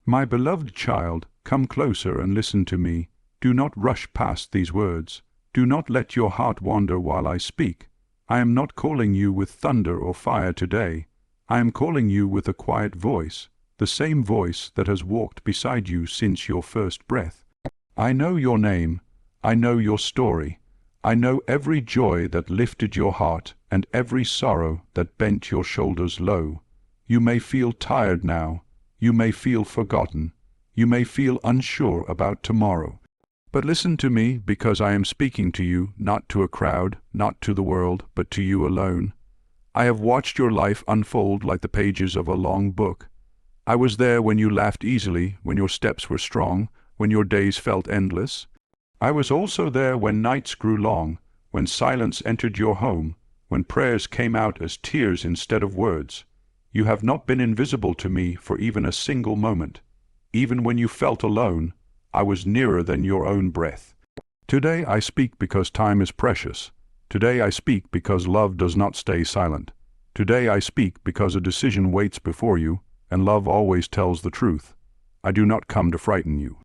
My beloved child, come closer and listen to me. Do not rush past these words. Do not let your heart wander while I speak. I am not calling you with thunder or fire today. I am calling you with a quiet voice, the same voice that has walked beside you since your first breath. I know your name. I know your story. I know every joy that lifted your heart and every sorrow that bent your shoulders low. You may feel tired now. You may feel forgotten. You may feel unsure about tomorrow. But listen to me, because I am speaking to you, not to a crowd, not to the world, but to you alone. I have watched your life unfold like the pages of a long book. I was there when you laughed easily, when your steps were strong, when your days felt endless. I was also there when nights grew long, when silence entered your home, when prayers came out as tears instead of words. You have not been invisible to me for even a single moment. Even when you felt alone, I was nearer than your own breath. Today I speak because time is precious. Today I speak because love does not stay silent. Today I speak because a decision waits before you, and love always tells the truth. I do not come to frighten you.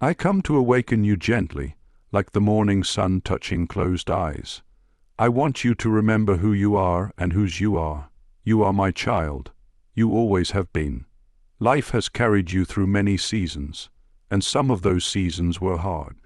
I come to awaken you gently, like the morning sun touching closed eyes. I want you to remember who you are and whose you are. You are my child. You always have been. Life has carried you through many seasons, and some of those seasons were hard.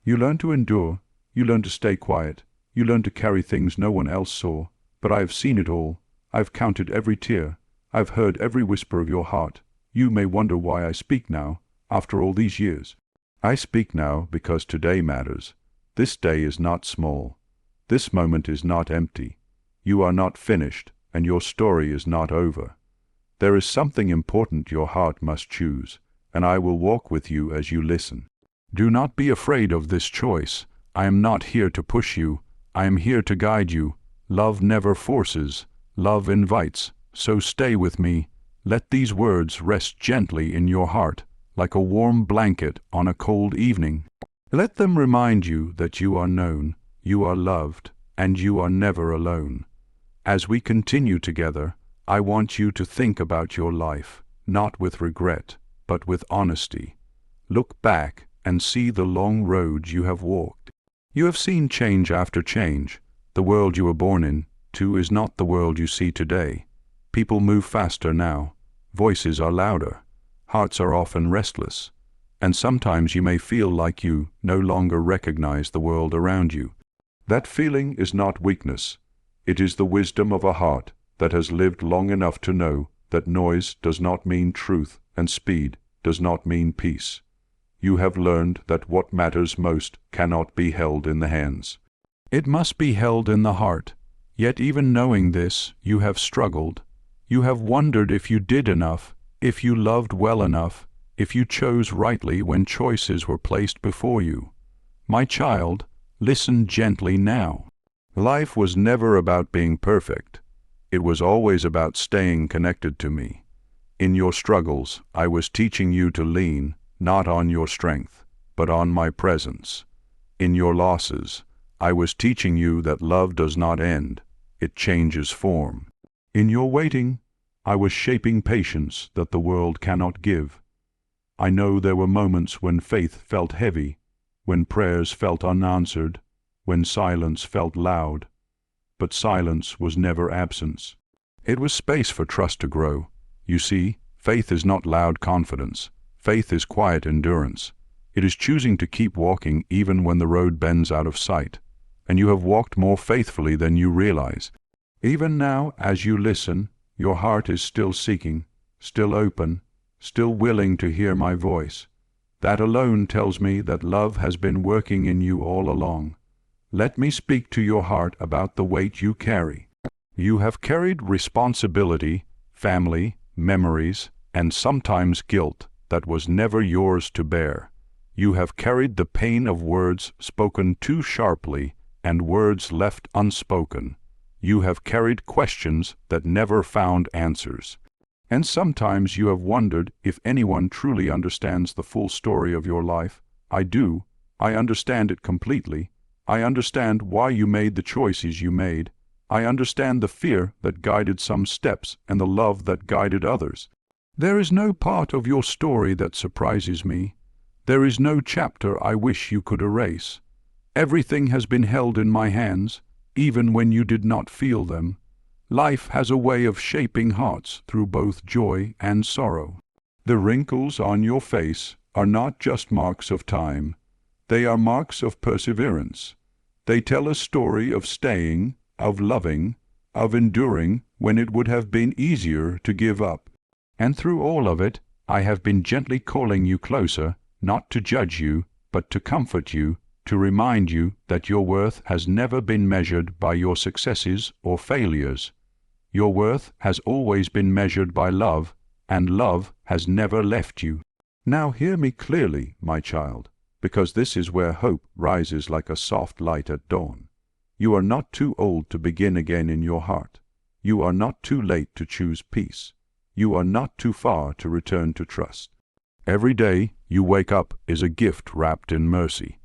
You learned to endure. You learned to stay quiet. You learned to carry things no one else saw. But I have seen it all. I've counted every tear. I've heard every whisper of your heart. You may wonder why I speak now, after all these years. I speak now because today matters. This day is not small. This moment is not empty. You are not finished, and your story is not over. There is something important your heart must choose, and I will walk with you as you listen. Do not be afraid of this choice. I am not here to push you. I am here to guide you. Love never forces. Love invites. So stay with me. Let these words rest gently in your heart, like a warm blanket on a cold evening. Let them remind you that you are known, you are loved, and you are never alone. As we continue together, I want you to think about your life, not with regret, but with honesty. Look back and see the long roads you have walked. You have seen change after change. The world you were born in, too, is not the world you see today. People move faster now. Voices are louder. Hearts are often restless. And sometimes you may feel like you no longer recognize the world around you. That feeling is not weakness. It is the wisdom of a heart that has lived long enough to know that noise does not mean truth and speed does not mean peace. You have learned that what matters most cannot be held in the hands. It must be held in the heart. Yet even knowing this, you have struggled. You have wondered if you did enough, if you loved well enough, if you chose rightly when choices were placed before you. My child, listen gently now. Life was never about being perfect. It was always about staying connected to me. In your struggles, I was teaching you to lean, not on your strength, but on my presence. In your losses, I was teaching you that love does not end, it changes form. In your waiting, I was shaping patience that the world cannot give. I know there were moments when faith felt heavy, when prayers felt unanswered, when silence felt loud. But silence was never absence. It was space for trust to grow. You see, faith is not loud confidence. Faith is quiet endurance. It is choosing to keep walking even when the road bends out of sight. And you have walked more faithfully than you realize. Even now, as you listen, your heart is still seeking, still open, still willing to hear my voice. That alone tells me that love has been working in you all along. Let me speak to your heart about the weight you carry. You have carried responsibility, family, memories, and sometimes guilt that was never yours to bear. You have carried the pain of words spoken too sharply and words left unspoken. You have carried questions that never found answers. And sometimes you have wondered if anyone truly understands the full story of your life. I do. I understand it completely. I understand why you made the choices you made. I understand the fear that guided some steps and the love that guided others. There is no part of your story that surprises me. There is no chapter I wish you could erase. Everything has been held in my hands, even when you did not feel them. Life has a way of shaping hearts through both joy and sorrow. The wrinkles on your face are not just marks of time. They are marks of perseverance. They tell a story of staying, of loving, of enduring when it would have been easier to give up. And through all of it, I have been gently calling you closer, not to judge you, but to comfort you, to remind you that your worth has never been measured by your successes or failures. Your worth has always been measured by love, and love has never left you. Now hear me clearly, my child, because this is where hope rises like a soft light at dawn. You are not too old to begin again in your heart. You are not too late to choose peace. You are not too far to return to trust. Every day you wake up is a gift wrapped in mercy.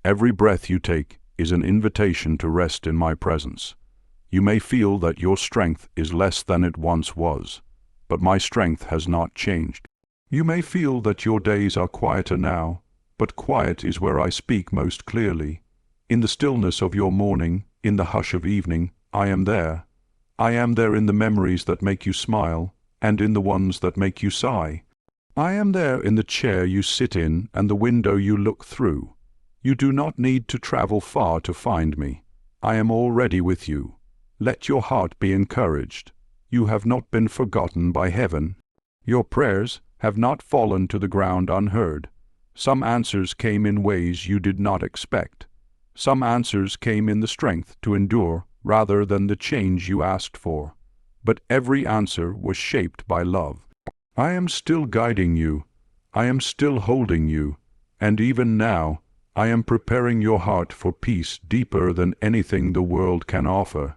Every breath you take is an invitation to rest in my presence. You may feel that your strength is less than it once was, but my strength has not changed. You may feel that your days are quieter now, but quiet is where I speak most clearly. In the stillness of your morning, in the hush of evening, I am there. I am there in the memories that make you smile, and in the ones that make you sigh. I am there in the chair you sit in and the window you look through. You do not need to travel far to find me. I am already with you. Let your heart be encouraged. You have not been forgotten by heaven. Your prayers have not fallen to the ground unheard. Some answers came in ways you did not expect. Some answers came in the strength to endure rather than the change you asked for. But every answer was shaped by love. I am still guiding you. I am still holding you. And even now, I am preparing your heart for peace deeper than anything the world can offer.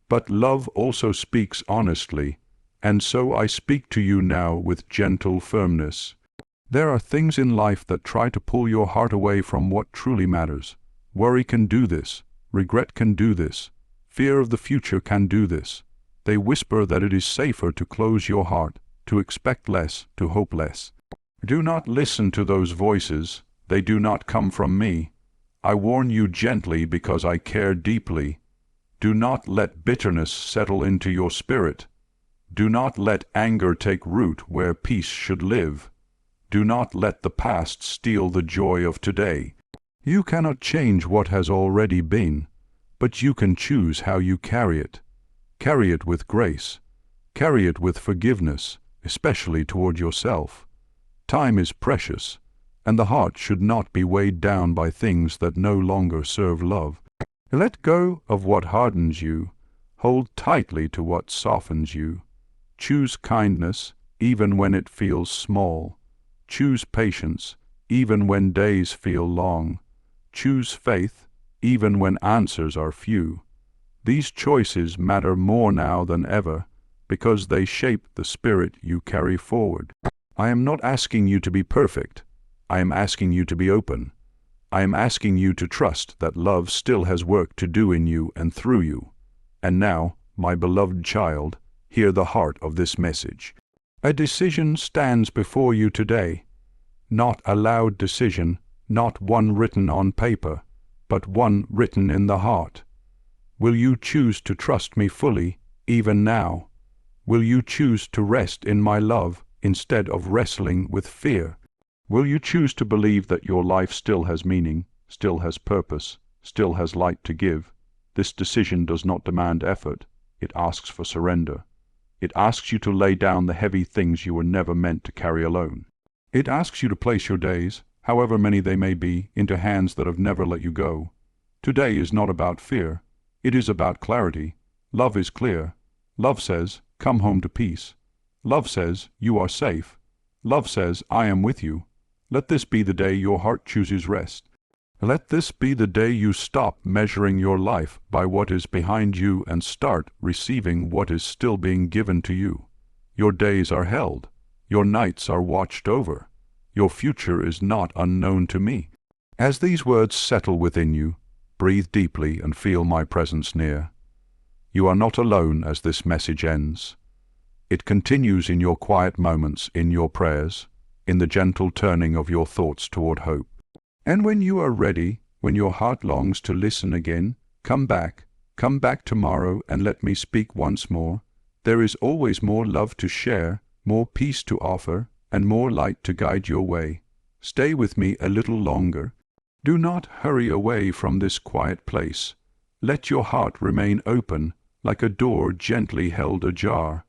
But love also speaks honestly, and so I speak to you now with gentle firmness. There are things in life that try to pull your heart away from what truly matters. Worry can do this. Regret can do this. Fear of the future can do this. They whisper that it is safer to close your heart, to expect less, to hope less. Do not listen to those voices. They do not come from me. I warn you gently because I care deeply. Do not let bitterness settle into your spirit. Do not let anger take root where peace should live. Do not let the past steal the joy of today. You cannot change what has already been, but you can choose how you carry it. Carry it with grace. Carry it with forgiveness, especially toward yourself. Time is precious, and the heart should not be weighed down by things that no longer serve love. Let go of what hardens you. Hold tightly to what softens you. Choose kindness, even when it feels small. Choose patience, even when days feel long. Choose faith, even when answers are few. These choices matter more now than ever, because they shape the spirit you carry forward. I am not asking you to be perfect. I am asking you to be open. I am asking you to trust that love still has work to do in you and through you. And now, my beloved child, hear the heart of this message. A decision stands before you today. Not a loud decision, not one written on paper, but one written in the heart. Will you choose to trust me fully, even now? Will you choose to rest in my love instead of wrestling with fear? Will you choose to believe that your life still has meaning, still has purpose, still has light to give? This decision does not demand effort. It asks for surrender. It asks you to lay down the heavy things you were never meant to carry alone. It asks you to place your days, however many they may be, into hands that have never let you go. Today is not about fear. It is about clarity. Love is clear. Love says, come home to peace. Love says, you are safe. Love says, I am with you. Let this be the day your heart chooses rest. Let this be the day you stop measuring your life by what is behind you and start receiving what is still being given to you. Your days are held. Your nights are watched over. Your future is not unknown to me. As these words settle within you, breathe deeply and feel my presence near. You are not alone as this message ends. It continues in your quiet moments, in your prayers, in the gentle turning of your thoughts toward hope. And when you are ready, when your heart longs to listen again, come back tomorrow and let me speak once more. There is always more love to share, more peace to offer, and more light to guide your way. Stay with me a little longer. Do not hurry away from this quiet place. Let your heart remain open, like a door gently held ajar.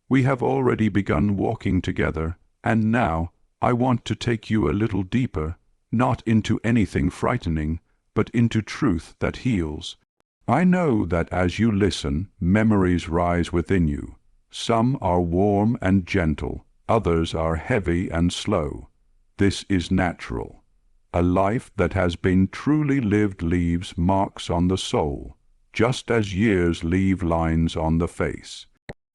We have already begun walking together, and now I want to take you a little deeper, not into anything frightening, but into truth that heals. I know that as you listen, memories rise within you. Some are warm and gentle, others are heavy and slow. This is natural. A life that has been truly lived leaves marks on the soul, just as years leave lines on the face.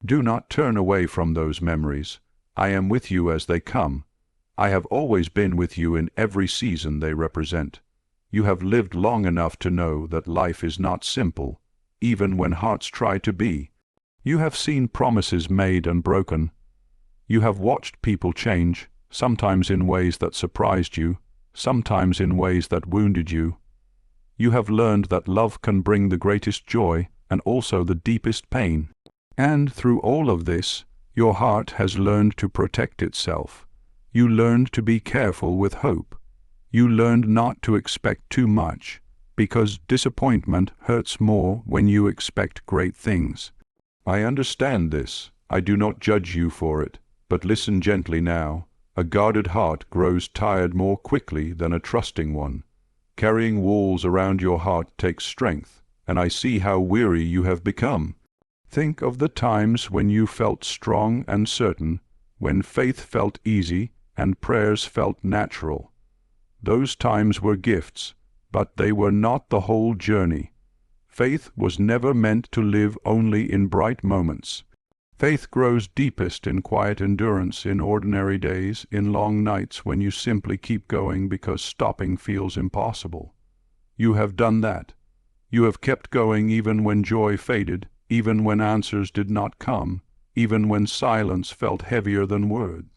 Do not turn away from those memories. I am with you as they come. I have always been with you in every season they represent. You have lived long enough to know that life is not simple, even when hearts try to be. You have seen promises made and broken. You have watched people change, sometimes in ways that surprised you, sometimes in ways that wounded you. You have learned that love can bring the greatest joy and also the deepest pain. And through all of this, your heart has learned to protect itself. You learned to be careful with hope. You learned not to expect too much, because disappointment hurts more when you expect great things. I understand this. I do not judge you for it, but listen gently now. A guarded heart grows tired more quickly than a trusting one. Carrying walls around your heart takes strength, and I see how weary you have become. Think of the times when you felt strong and certain, when faith felt easy and prayers felt natural. Those times were gifts, but they were not the whole journey. Faith was never meant to live only in bright moments. Faith grows deepest in quiet endurance, in ordinary days, in long nights when you simply keep going because stopping feels impossible. You have done that. You have kept going even when joy faded, even when answers did not come, even when silence felt heavier than words.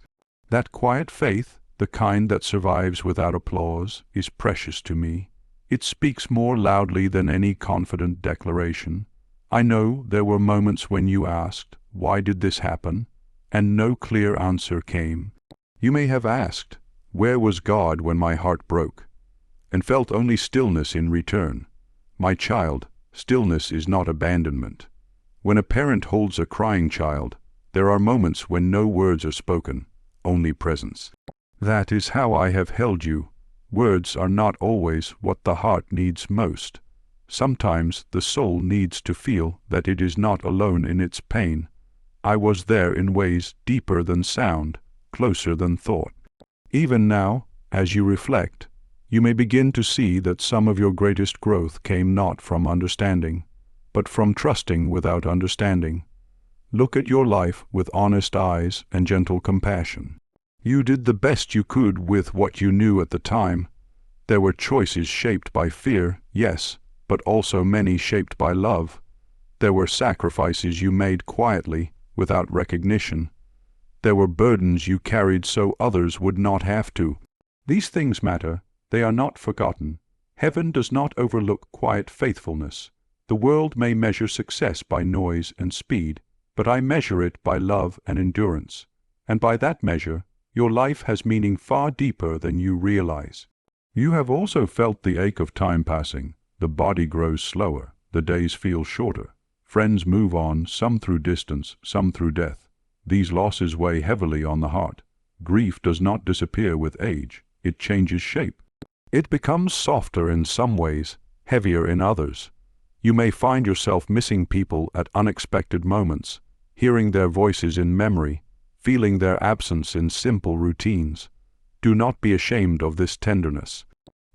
That quiet faith, the kind that survives without applause, is precious to me. It speaks more loudly than any confident declaration. I know there were moments when you asked, "Why did this happen?" and no clear answer came. You may have asked, "Where was God when my heart broke?" and felt only stillness in return. My child, stillness is not abandonment. When a parent holds a crying child, there are moments when no words are spoken, only presence. That is how I have held you. Words are not always what the heart needs most. Sometimes the soul needs to feel that it is not alone in its pain. I was there in ways deeper than sound, closer than thought. Even now, as you reflect, you may begin to see that some of your greatest growth came not from understanding, but from trusting without understanding. Look at your life with honest eyes and gentle compassion. You did the best you could with what you knew at the time. There were choices shaped by fear, yes, but also many shaped by love. There were sacrifices you made quietly, without recognition. There were burdens you carried so others would not have to. These things matter. They are not forgotten. Heaven does not overlook quiet faithfulness. The world may measure success by noise and speed, but I measure it by love and endurance. And by that measure, your life has meaning far deeper than you realize. You have also felt the ache of time passing. The body grows slower. The days feel shorter. Friends move on, some through distance, some through death. These losses weigh heavily on the heart. Grief does not disappear with age. It changes shape. It becomes softer in some ways, heavier in others. You may find yourself missing people at unexpected moments, hearing their voices in memory, feeling their absence in simple routines. Do not be ashamed of this tenderness.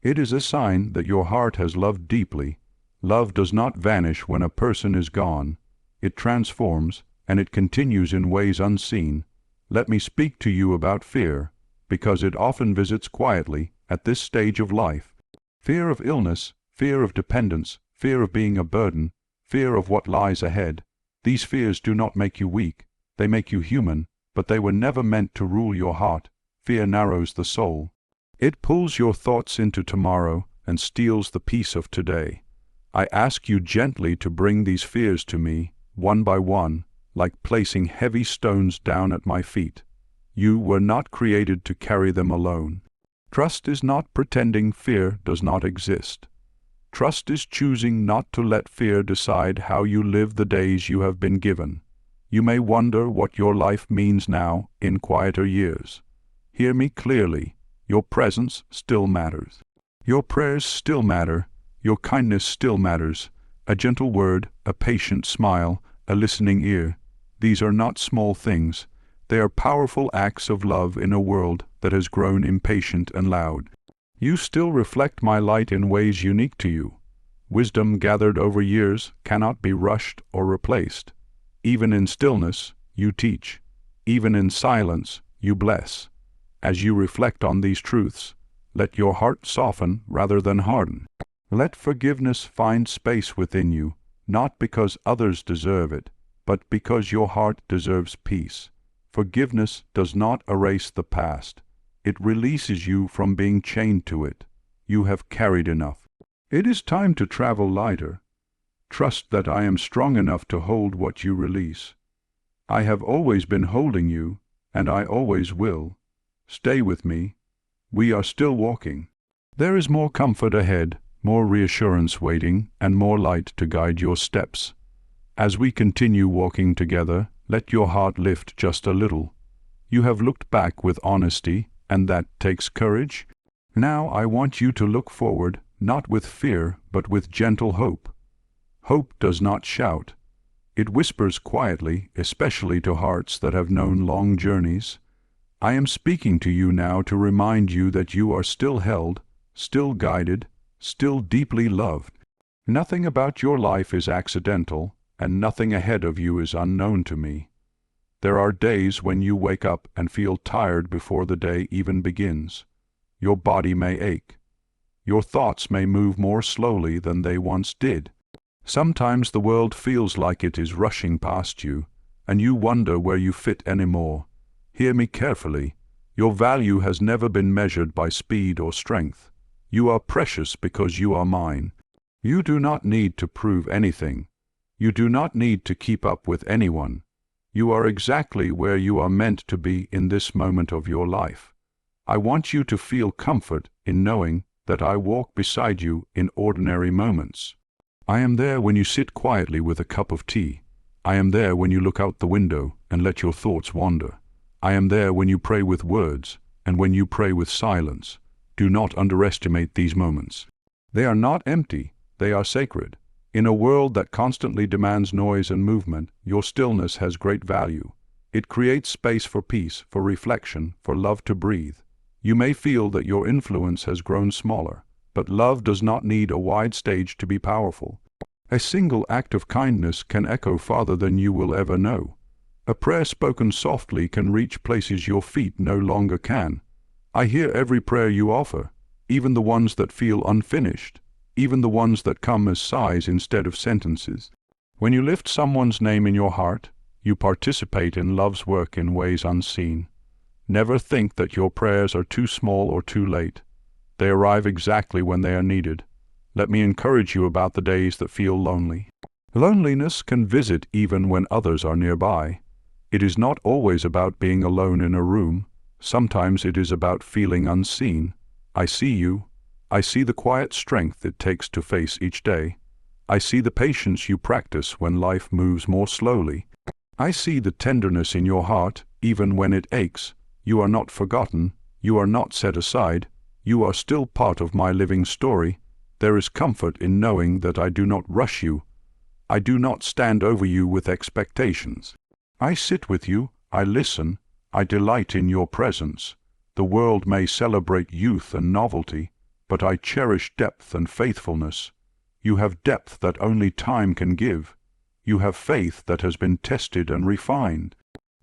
It is a sign that your heart has loved deeply. Love does not vanish when a person is gone. It transforms, and it continues in ways unseen. Let me speak to you about fear, because it often visits quietly at this stage of life. Fear of illness, fear of dependence, fear of being a burden, fear of what lies ahead. These fears do not make you weak. They make you human, but they were never meant to rule your heart. Fear narrows the soul. It pulls your thoughts into tomorrow and steals the peace of today. I ask you gently to bring these fears to me, one by one, like placing heavy stones down at my feet. You were not created to carry them alone. Trust is not pretending fear does not exist. Trust is choosing not to let fear decide how you live the days you have been given. You may wonder what your life means now in quieter years. Hear me clearly. Your presence still matters. Your prayers still matter. Your kindness still matters. A gentle word, a patient smile, a listening ear. These are not small things. They are powerful acts of love in a world that has grown impatient and loud. You still reflect my light in ways unique to you. Wisdom gathered over years cannot be rushed or replaced. Even in stillness, you teach. Even in silence, you bless. As you reflect on these truths, let your heart soften rather than harden. Let forgiveness find space within you, not because others deserve it, but because your heart deserves peace. Forgiveness does not erase the past. It releases you from being chained to it. You have carried enough. It is time to travel lighter. Trust that I am strong enough to hold what you release. I have always been holding you, and I always will. Stay with me. We are still walking. There is more comfort ahead, more reassurance waiting, and more light to guide your steps. As we continue walking together, let your heart lift just a little. You have looked back with honesty, and that takes courage. Now I want you to look forward, not with fear, but with gentle hope. Hope does not shout. It whispers quietly, especially to hearts that have known long journeys. I am speaking to you now to remind you that you are still held, still guided, still deeply loved. Nothing about your life is accidental, and nothing ahead of you is unknown to me. There are days when you wake up and feel tired before the day even begins. Your body may ache. Your thoughts may move more slowly than they once did. Sometimes the world feels like it is rushing past you, and you wonder where you fit anymore. Hear me carefully. Your value has never been measured by speed or strength. You are precious because you are mine. You do not need to prove anything. You do not need to keep up with anyone. You are exactly where you are meant to be in this moment of your life. I want you to feel comfort in knowing that I walk beside you in ordinary moments. I am there when you sit quietly with a cup of tea. I am there when you look out the window and let your thoughts wander. I am there when you pray with words and when you pray with silence. Do not underestimate these moments. They are not empty, they are sacred. In a world that constantly demands noise and movement, your stillness has great value. It creates space for peace, for reflection, for love to breathe. You may feel that your influence has grown smaller, but love does not need a wide stage to be powerful. A single act of kindness can echo farther than you will ever know. A prayer spoken softly can reach places your feet no longer can. I hear every prayer you offer, even the ones that feel unfinished, even the ones that come as sighs instead of sentences. When you lift someone's name in your heart, you participate in love's work in ways unseen. Never think that your prayers are too small or too late. They arrive exactly when they are needed. Let me encourage you about the days that feel lonely. Loneliness can visit even when others are nearby. It is not always about being alone in a room. Sometimes it is about feeling unseen. I see you. I see the quiet strength it takes to face each day. I see the patience you practice when life moves more slowly. I see the tenderness in your heart, even when it aches. You are not forgotten. You are not set aside. You are still part of my living story. There is comfort in knowing that I do not rush you. I do not stand over you with expectations. I sit with you. I listen. I delight in your presence. The world may celebrate youth and novelty, but I cherish depth and faithfulness. You have depth that only time can give. You have faith that has been tested and refined.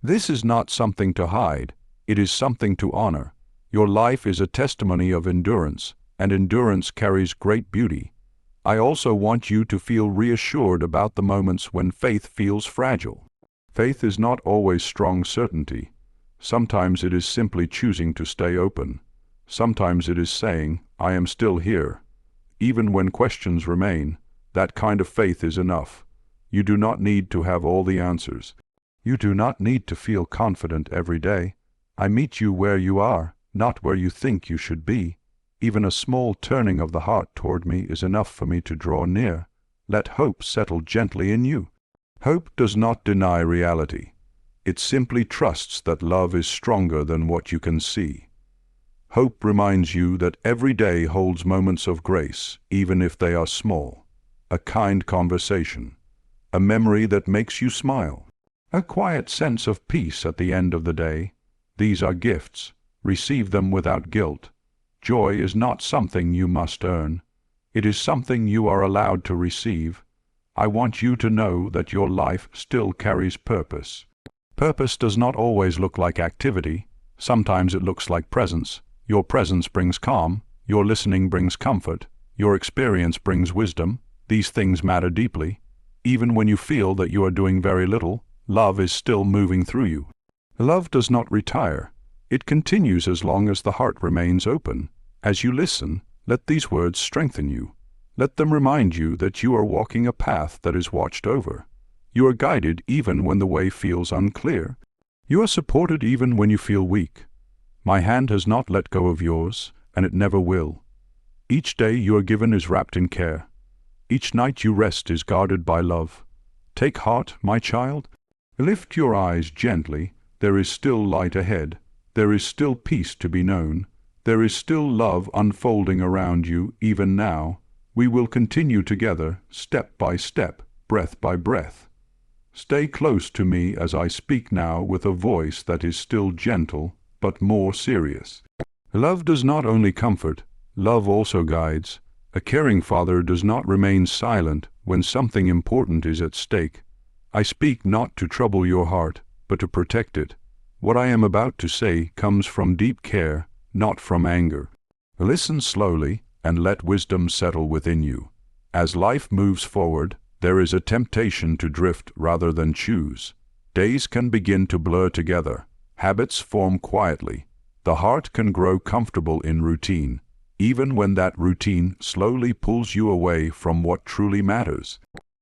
This is not something to hide. It is something to honor. Your life is a testimony of endurance, and endurance carries great beauty. I also want you to feel reassured about the moments when faith feels fragile. Faith is not always strong certainty. Sometimes it is simply choosing to stay open. Sometimes it is saying, I am still here. Even when questions remain, that kind of faith is enough. You do not need to have all the answers. You do not need to feel confident every day. I meet you where you are, not where you think you should be. Even a small turning of the heart toward me is enough for me to draw near. Let hope settle gently in you. Hope does not deny reality. It simply trusts that love is stronger than what you can see. Hope reminds you that every day holds moments of grace, even if they are small. A kind conversation, a memory that makes you smile, a quiet sense of peace at the end of the day. These are gifts. Receive them without guilt. Joy is not something you must earn. It is something you are allowed to receive. I want you to know that your life still carries purpose. Purpose does not always look like activity. Sometimes it looks like presence. Your presence brings calm. Your listening brings comfort. Your experience brings wisdom. These things matter deeply. Even when you feel that you are doing very little, love is still moving through you. Love does not retire. It continues as long as the heart remains open. As you listen, let these words strengthen you. Let them remind you that you are walking a path that is watched over. You are guided even when the way feels unclear. You are supported even when you feel weak. My hand has not let go of yours, and it never will. Each day you are given is wrapped in care. Each night you rest is guarded by love. Take heart, my child. Lift your eyes gently. There is still light ahead. There is still peace to be known. There is still love unfolding around you even now. We will continue together, step by step, breath by breath. Stay close to me as I speak now with a voice that is still gentle, but more serious. Love does not only comfort, love also guides. A caring father does not remain silent when something important is at stake. I speak not to trouble your heart, but to protect it. What I am about to say comes from deep care, not from anger. Listen slowly and let wisdom settle within you. As life moves forward, there is a temptation to drift rather than choose. Days can begin to blur together. Habits form quietly. The heart can grow comfortable in routine, even when that routine slowly pulls you away from what truly matters.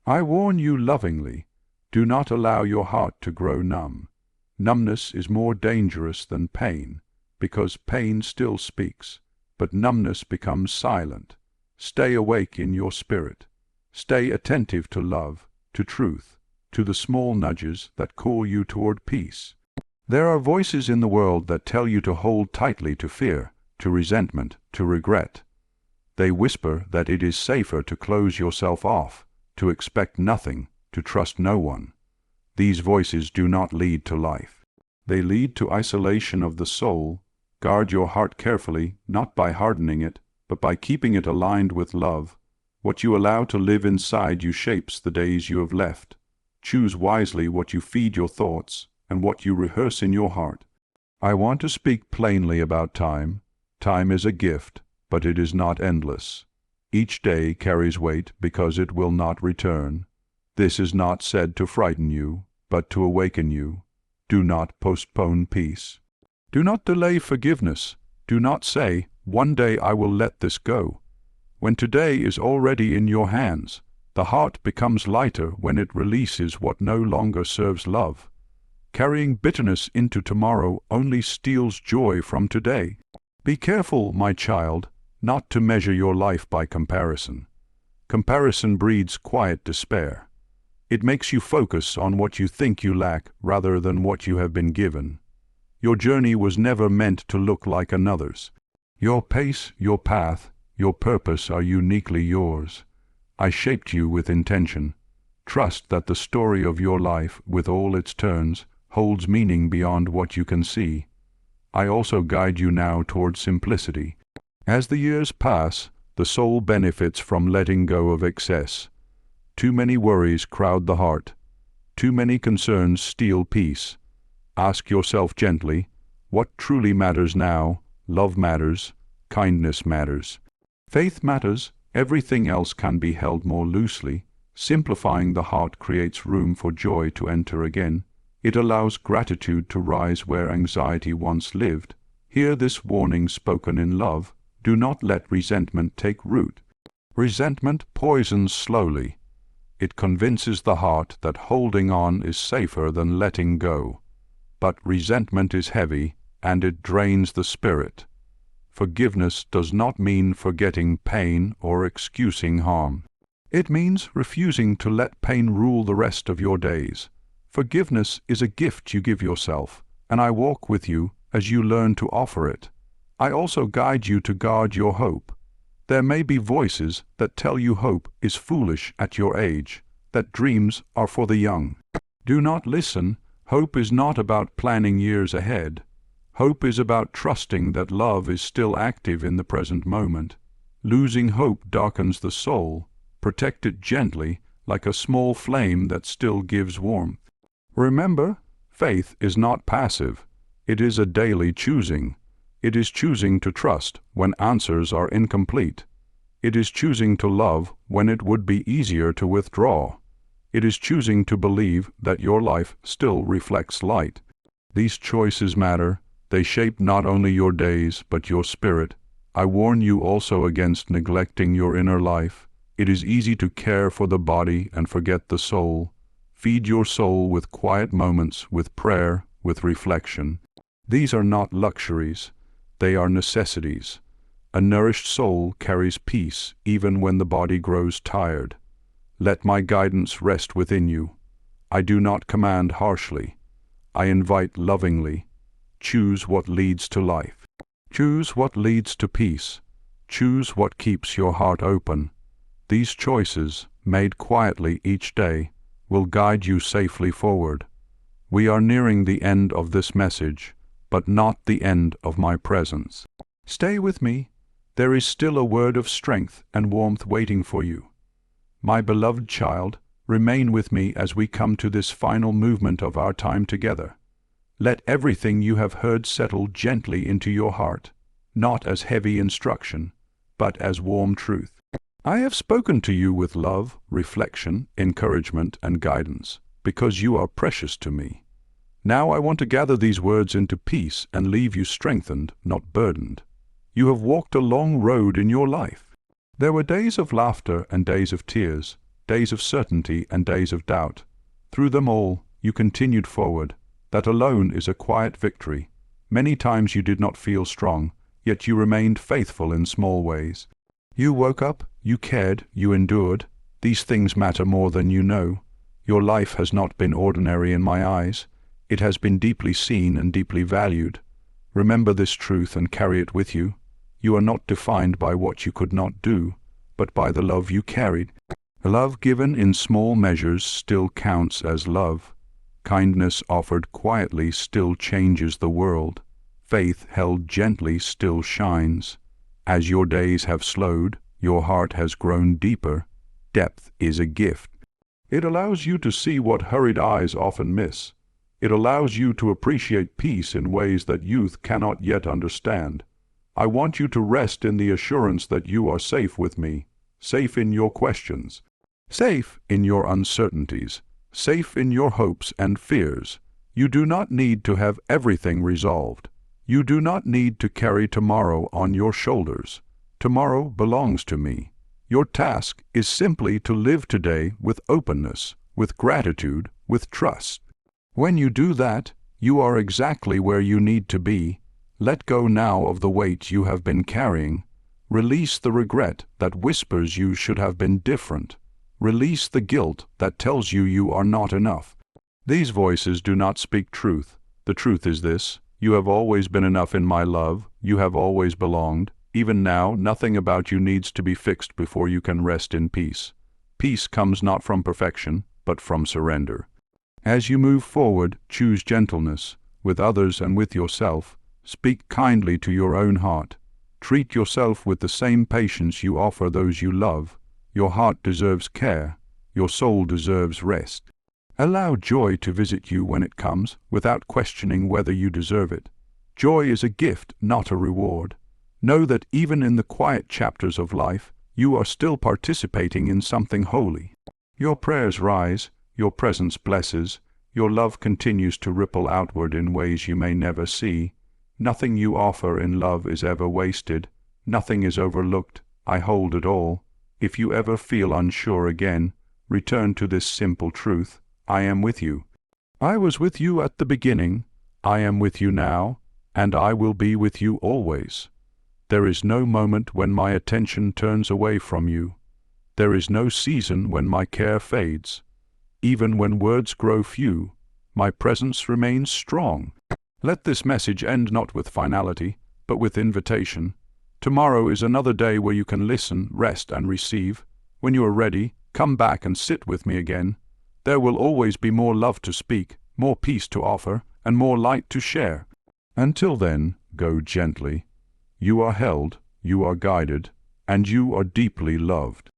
I warn you lovingly, do not allow your heart to grow numb. Numbness is more dangerous than pain, because pain still speaks, but numbness becomes silent. Stay awake in your spirit. Stay attentive to love, to truth, to the small nudges that call you toward peace. There are voices in the world that tell you to hold tightly to fear, to resentment, to regret. They whisper that it is safer to close yourself off, to expect nothing, to trust no one. These voices do not lead to life. They lead to isolation of the soul. Guard your heart carefully, not by hardening it, but by keeping it aligned with love. What you allow to live inside you shapes the days you have left. Choose wisely what you feed your thoughts and what you rehearse in your heart. I want to speak plainly about time. Time is a gift, but it is not endless. Each day carries weight because it will not return. This is not said to frighten you, but to awaken you. Do not postpone peace. Do not delay forgiveness. Do not say, "One day I will let this go." When today is already in your hands, the heart becomes lighter when it releases what no longer serves love. Carrying bitterness into tomorrow only steals joy from today. Be careful, my child, not to measure your life by comparison. Comparison breeds quiet despair. It makes you focus on what you think you lack rather than what you have been given. Your journey was never meant to look like another's. Your pace, your path, your purpose are uniquely yours. I shaped you with intention. Trust that the story of your life, with all its turns, holds meaning beyond what you can see. I also guide you now toward simplicity. As the years pass, the soul benefits from letting go of excess. Too many worries crowd the heart. Too many concerns steal peace. Ask yourself gently, what truly matters now? Love matters. Kindness matters. Faith matters. Everything else can be held more loosely. Simplifying the heart creates room for joy to enter again. It allows gratitude to rise where anxiety once lived. Hear this warning spoken in love. Do not let resentment take root. Resentment poisons slowly. It convinces the heart that holding on is safer than letting go. But resentment is heavy, and it drains the spirit. Forgiveness does not mean forgetting pain or excusing harm. It means refusing to let pain rule the rest of your days. Forgiveness is a gift you give yourself, and I walk with you as you learn to offer it. I also guide you to guard your hope. There may be voices that tell you hope is foolish at your age, that dreams are for the young. Do not listen. Hope is not about planning years ahead. Hope is about trusting that love is still active in the present moment. Losing hope darkens the soul. Protect it gently, like a small flame that still gives warmth. Remember, faith is not passive. It is a daily choosing. It is choosing to trust when answers are incomplete. It is choosing to love when it would be easier to withdraw. It is choosing to believe that your life still reflects light. These choices matter. They shape not only your days, but your spirit. I warn you also against neglecting your inner life. It is easy to care for the body and forget the soul. Feed your soul with quiet moments, with prayer, with reflection. These are not luxuries. They are necessities. A nourished soul carries peace even when the body grows tired. Let my guidance rest within you. I do not command harshly. I invite lovingly. Choose what leads to life. Choose what leads to peace. Choose what keeps your heart open. These choices, made quietly each day, will guide you safely forward. We are nearing the end of this message, but not the end of my presence. Stay with me. There is still a word of strength and warmth waiting for you. My beloved child, remain with me as we come to this final movement of our time together. Let everything you have heard settle gently into your heart, not as heavy instruction, but as warm truth. I have spoken to you with love, reflection, encouragement, and guidance, because you are precious to me. Now I want to gather these words into peace and leave you strengthened, not burdened. You have walked a long road in your life. There were days of laughter and days of tears, days of certainty and days of doubt. Through them all, you continued forward. That alone is a quiet victory. Many times you did not feel strong, yet you remained faithful in small ways. You woke up, you cared, you endured. These things matter more than you know. Your life has not been ordinary in my eyes. It has been deeply seen and deeply valued. Remember this truth and carry it with you. You are not defined by what you could not do, but by the love you carried. Love given in small measures still counts as love. Kindness offered quietly still changes the world. Faith held gently still shines. As your days have slowed, your heart has grown deeper. Depth is a gift. It allows you to see what hurried eyes often miss. It allows you to appreciate peace in ways that youth cannot yet understand. I want you to rest in the assurance that you are safe with me, safe in your questions, safe in your uncertainties, safe in your hopes and fears. You do not need to have everything resolved. You do not need to carry tomorrow on your shoulders. Tomorrow belongs to me. Your task is simply to live today with openness, with gratitude, with trust. When you do that, you are exactly where you need to be. Let go now of the weight you have been carrying. Release the regret that whispers you should have been different. Release the guilt that tells you you are not enough. These voices do not speak truth. The truth is this: you have always been enough in my love. You have always belonged. Even now, nothing about you needs to be fixed before you can rest in peace. Peace comes not from perfection, but from surrender. As you move forward, choose gentleness, with others and with yourself. Speak kindly to your own heart. Treat yourself with the same patience you offer those you love. Your heart deserves care. Your soul deserves rest. Allow joy to visit you when it comes, without questioning whether you deserve it. Joy is a gift, not a reward. Know that even in the quiet chapters of life, you are still participating in something holy. Your prayers rise, your presence blesses, Your love continues to ripple outward in ways you may never see. Nothing you offer in love is ever wasted. Nothing is overlooked. I hold it all. If you ever feel unsure again, return to this simple truth. I am with you. I was with you at the beginning. I am with you now, and I will be with you always. There is no moment when my attention turns away from you. There is no season when my care fades. Even when words grow few, my presence remains strong. Let this message end not with finality, but with invitation. Tomorrow is another day where you can listen, rest, and receive. When you are ready, come back and sit with me again. There will always be more love to speak, more peace to offer, and more light to share. Until then, go gently. You are held, you are guided, and you are deeply loved.